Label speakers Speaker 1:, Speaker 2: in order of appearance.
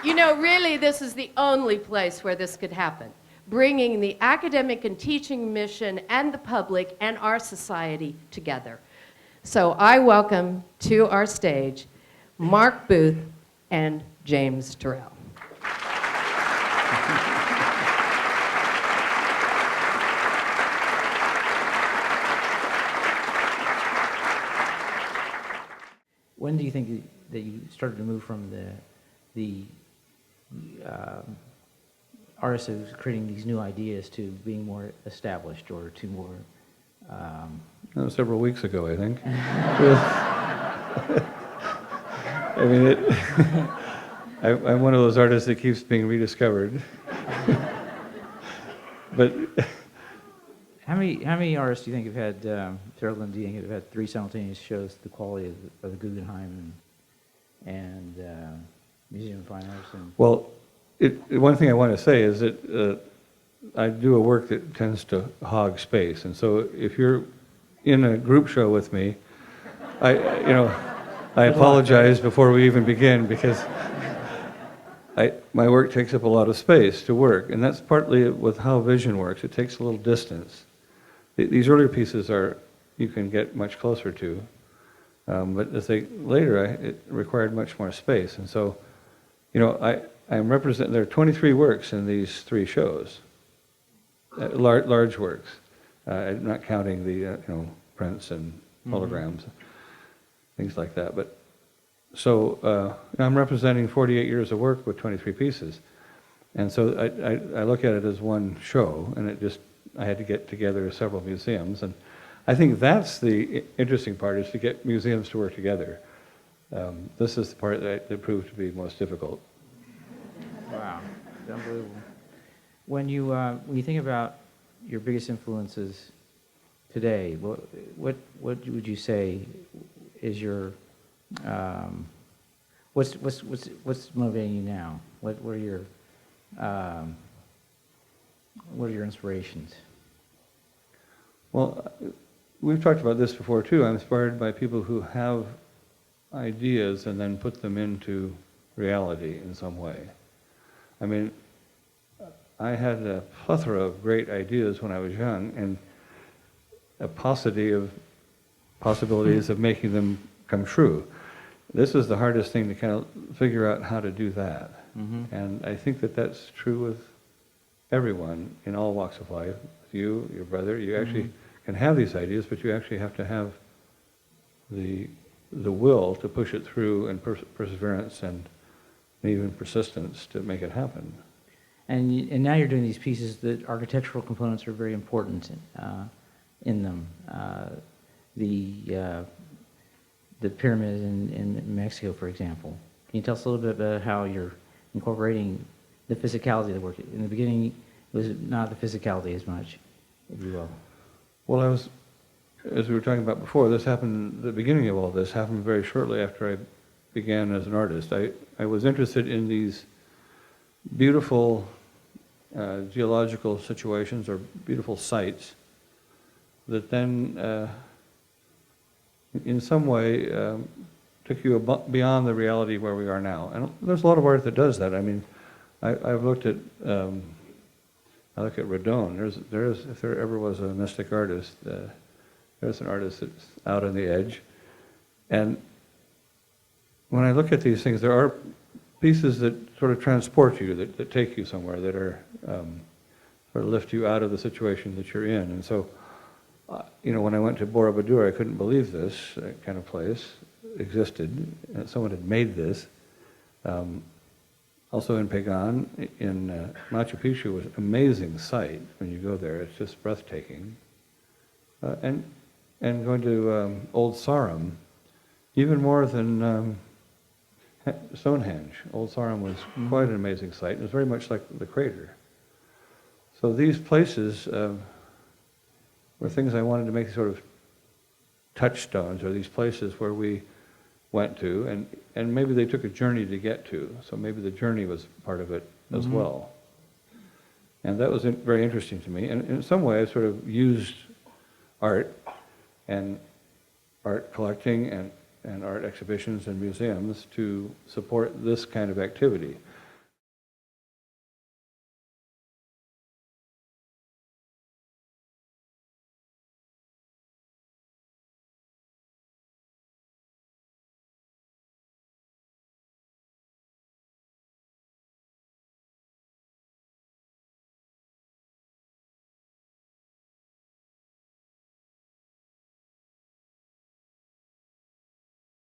Speaker 1: You know, really, this is the only place where this could happen, bringing the academic and teaching mission and the public and our society together. So I welcome to our stage Mark Booth and James Turrell.
Speaker 2: When do you think that you started to move from the artist who's creating these new ideas to being more established, or to more?
Speaker 3: Several weeks ago, I think. I mean, I'm one of those artists that keeps being rediscovered. But
Speaker 2: How many artists do you think have had, Turrell, do you think have had 3 simultaneous shows, the quality of the Guggenheim and Museum of Fine Arts?
Speaker 3: Well, one thing I want to say is that I do a work that tends to hog space, and so if you're in a group show with me, I apologize before we even begin, because my work takes up a lot of space to work, and that's partly with how vision works. It takes a little distance. These earlier pieces you can get much closer to, but later it required much more space, and so, I'm representing. There are 23 works in these 3 shows, large works. I'm not counting the prints and holograms, things like that. But so I'm representing 48 years of work with 23 pieces, and so I look at it as one show, and I had to get together several museums, and I think that's the interesting part, is to get museums to work together. This is the part that proved to be most difficult.
Speaker 2: Wow, it's unbelievable. When you think about your biggest influences today, what would you say is your what's motivating you now? What are your inspirations?
Speaker 3: Well, we've talked about this before too. I'm inspired by people who have ideas and then put them into reality in some way. I mean, I had a plethora of great ideas when I was young, and a paucity of possibilities of making them come true. This is the hardest thing, to kind of figure out how to do that. Mm-hmm. And I think that that's true with everyone in all walks of life. With you, your brother, you actually can have these ideas, but you actually have to have the will to push it through, and perseverance, and even persistence to make it happen.
Speaker 2: And now you're doing these pieces. The architectural components are very important in them. The pyramid in Mexico, for example. Can you tell us a little bit about how you're incorporating the physicality of the work? In the beginning, it was not the physicality as much, if you will.
Speaker 3: Well, as we were talking about before, the beginning of all this happened very shortly after I began as an artist. I was interested in these beautiful geological situations, or beautiful sites, that then in some way took you beyond the reality where we are now. And there's a lot of art that does that. I mean, I've looked at I look at Rodin. There's if there ever was a mystic artist, there's an artist that's out on the edge. And when I look at these things, there are pieces that sort of transport you, that take you somewhere, that are sort of lift you out of the situation that you're in. And so, when I went to Borobudur, I couldn't believe this kind of place existed. Someone had made this. Also in Pagan, in Machu Picchu, was an amazing sight when you go there. It's just breathtaking. And going to Old Sarum, even more than Stonehenge. Old Sarum was quite an amazing sight. It was very much like the crater. So these places were things I wanted to make sort of touchstones, or these places where we went to, and maybe they took a journey to get to, so maybe the journey was part of it as well. And that was very interesting to me, and in some way I sort of used art and art collecting and art exhibitions and museums to support this kind of activity.